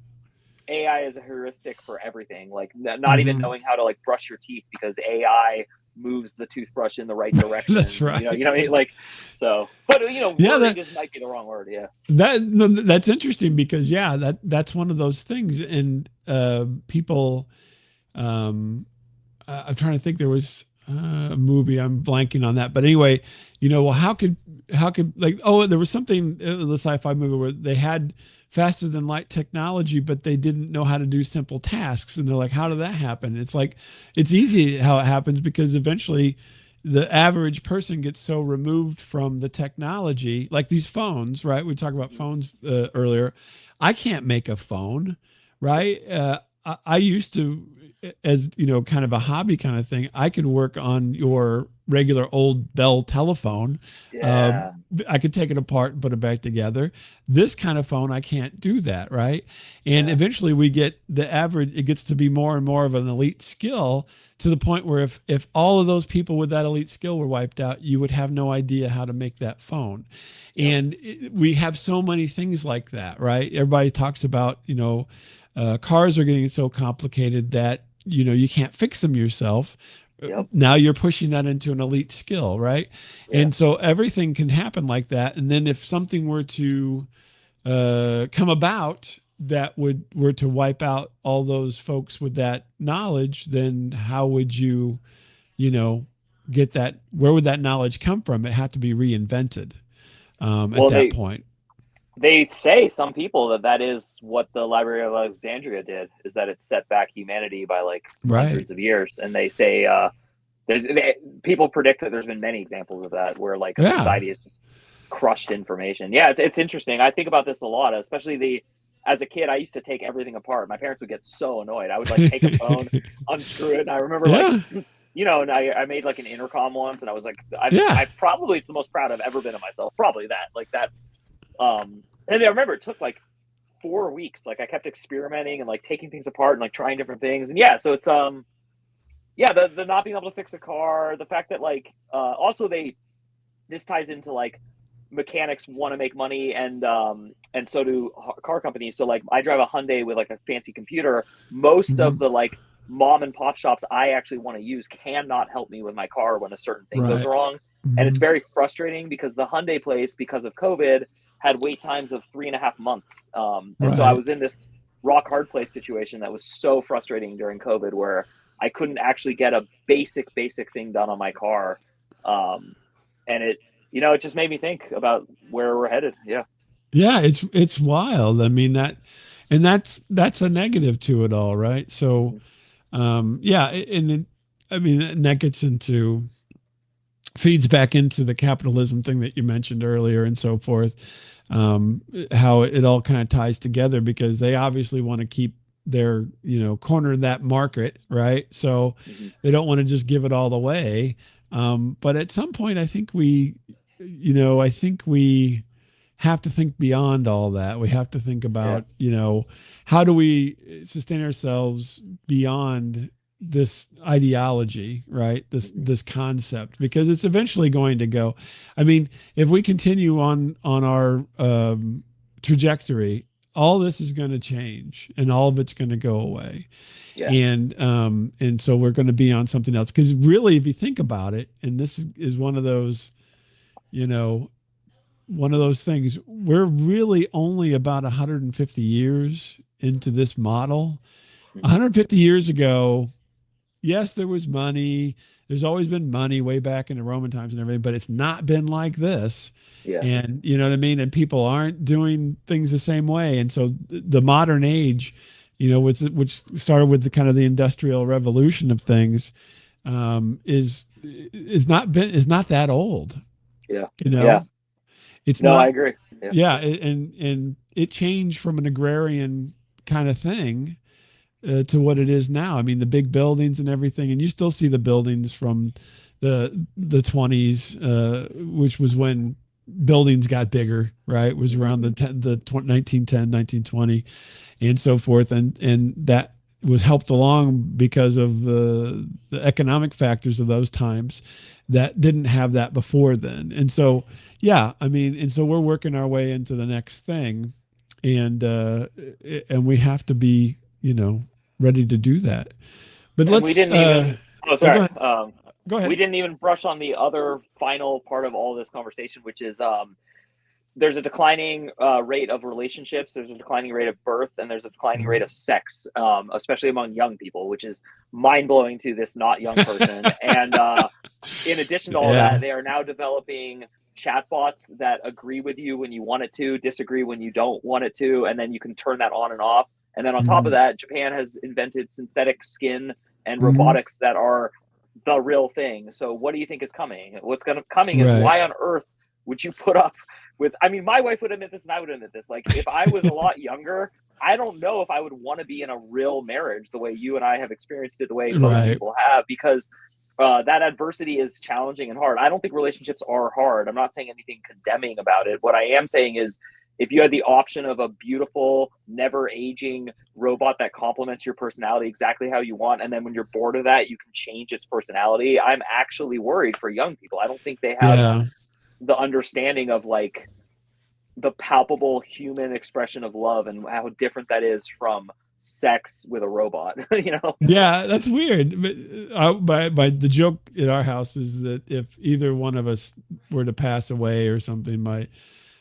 AI as a heuristic for everything. Like not even Mhm. knowing how to like brush your teeth because AI moves the toothbrush in the right That's direction. And, right. what I mean? Like so, but Yeah, worried is might be the wrong word. Yeah. that's interesting because that's one of those things, and people. I'm trying to think. There was a movie. I'm blanking on that, but anyway, well, how could like, there was something, the sci-fi movie where they had faster than light technology, but they didn't know how to do simple tasks, and they're like, how did that happen? It's like it's easy how it happens because eventually the average person gets so removed from the technology, like these phones, right? We talked about phones earlier. I can't make a phone, right? I used to, as kind of a hobby kind of thing, I could work on your regular old Bell telephone. Uh, Yeah. I could take it apart and put it back together. This kind of phone, I can't do that, right? And Yeah. eventually, we get the average. It gets to be more and more of an elite skill to the point where if all of those people with that elite skill were wiped out, you would have no idea how to make that phone. Yep. And we have so many things like that, right? Everybody talks about, cars are getting so complicated that you can't fix them yourself. Yep. Now you're pushing that into an elite skill, right? Yeah. And so everything can happen like that. And then if something were to come about that were to wipe out all those folks with that knowledge, then how would you know get that? Where would that knowledge come from? It had to be reinvented at Well, that point. they say some people that is what the Library of Alexandria did, is that it set back humanity by like Right. hundreds of years. And they say people predict that there's been many examples of that where like a Yeah. society has just crushed information. Yeah, it's interesting. I think about this a lot, especially as a kid. I used to take everything apart. My parents would get so annoyed. I would like take a phone, unscrew it, and I remember like Yeah. and I made like an intercom once, and I was like, Yeah. I probably it's the most proud I've ever been of myself. Probably that like that. And I remember it took like 4 weeks. Like I kept experimenting and like taking things apart and like trying different things. And yeah, so it's the not being able to fix a car, the fact that like also this ties into like mechanics want to make money and so do car companies. So like I drive a Hyundai with like a fancy computer. Most of Mhm. the like mom and pop shops I actually want to use cannot help me with my car when a certain thing goes Right. wrong. And it's Mhm. very frustrating because the Hyundai place, because of COVID, had wait times of 3.5 months. And so I Right. was in this rock hard place situation that was so frustrating during COVID, where I couldn't actually get a basic thing done on my car. Um, and it just made me think about where we're headed. Yeah. Yeah, it's wild. I mean that, and that's a negative to it all, right? So, Mhm. yeah, and I mean, and that gets into feeds back into the capitalism thing that you mentioned earlier and so forth. How it all kind of ties together because they obviously want to keep their, corner of that market, right? So Mhm. they don't want to just give it all away. But at some point, I think we have to think beyond all that. We have to think Yeah. about, how do we sustain ourselves beyond this ideology, right? This Mhm. this concept, because it's eventually going to go. I mean, if we continue on our trajectory, all this is going to change, and all of it's going to go away, Yeah. and so we're going to be on something else. Because really, if you think about it, and this is one of those, you know, one of those things. We're really only about 150 years into this model. Mhm. 150 years ago, yes, there was money. There's always been money way back in the Roman times and everything, but it's not been like this. Yeah. And you know what I mean? And people aren't doing things the same way. And so the modern age, which started with the kind of the industrial revolution of things, is not that old. Yeah. You Yeah. know, it's No, I not. agree. Yeah. Yeah, and it changed from an agrarian kind of thing to what it is now. I mean, the big buildings and everything, and you still see the buildings from the 20s, which was when buildings got bigger, right? It was Mhm. around the 1910, 1920, and so forth, and that was helped along because of the economic factors of those times that didn't have that before then. And so, yeah, I mean, and so we're working our way into the next thing, and we have to be, ready to do that. But And we let's didn't even, oh, oh, go sorry. ahead. Go We ahead. didn't even brush on the other final part of all this conversation, which is there's a declining rate of relationships, there's a declining rate of birth, and there's a declining rate of sex, especially among young people, which is mind blowing to this not young person. And in addition to all that, Yeah. they are now developing chatbots that agree with you when you want it to, disagree when you don't want it to, and then you can turn that on and off. And then on top of Mhm. that, Japan has invented synthetic skin and Mhm. robotics that are the real thing. So what do you think is coming? What's going to coming is, Right. why on earth would you put up with, I mean, my wife would admit this and I would admit this. Like, if I was a lot younger, I don't know if I would want to be in a real marriage the way you and I have experienced it, the way most Right. people have, because that adversity is challenging and hard. I don't think relationships are hard. I'm not saying anything condemning about it. What I am saying is, if you had the option of a beautiful, never aging robot that complements your personality exactly how you want, and then when you're bored of that, you can change its personality, I'm actually worried for young people. I don't think they have Yeah. the understanding of like the palpable human expression of love and how different that is from sex with a robot. you know? Yeah, that's weird. But by the joke in our house is that if either one of us were to pass away or something, my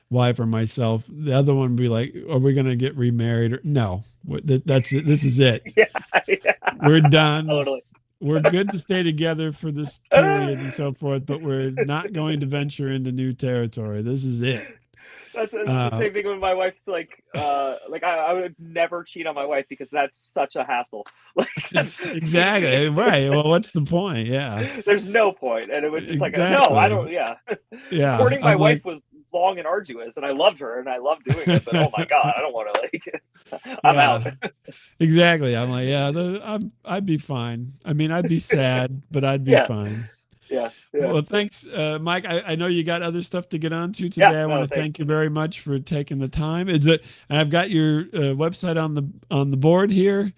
wife or myself, the other one would be like, "Are we going to get remarried?" Or no, that's it. This is it. yeah, yeah, We're done. totally. We're good to stay together for this period and so forth, but we're not going to venture into new territory. This is it. That's the Uh, same thing with my wife. It's like I would never cheat on my wife because that's such a hassle. Like it's exactly right. Well, what's the point? Yeah, there's no point, and it was just like, no, I exactly. don't. Yeah, Yeah, courting my I'm wife like, was long and arduous, and I loved her, and I loved doing it. But oh my god, I don't want to like. I'm out. yeah, exactly. I'm like, yeah, I'd be fine. I mean, I'd be sad, but I'd be Yeah, fine. yeah, yeah, Well, thanks, Mike. I know you got other stuff to get on to yeah. today. I want No, to thanks. thank you very much for taking the time. And I've got your website on the board here.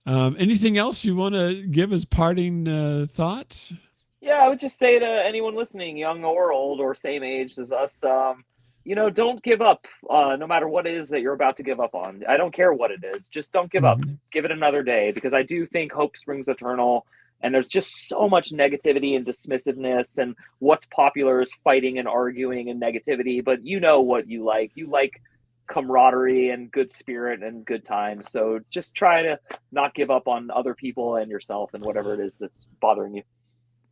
Anything else you want to give as parting thoughts? Yeah, I would just say to anyone listening, young or old or same age as us, don't give up. No matter what it is that you're about to give up on, I don't care what it is. Just don't give up. Mhm. Give it another day, because I do think hope springs eternal. And there's just so much negativity and dismissiveness, and what's popular is fighting and arguing and negativity. But you know what you like. You like camaraderie and good spirit and good times. So just try to not give up on other people and yourself and whatever it is that's bothering you.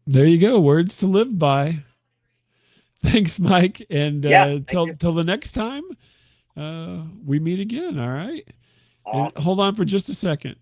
There you go. Words to live by. Thanks, Mike. And Yeah, thank till you. till the next time, we meet again. All right. And Awesome. hold on for just a second.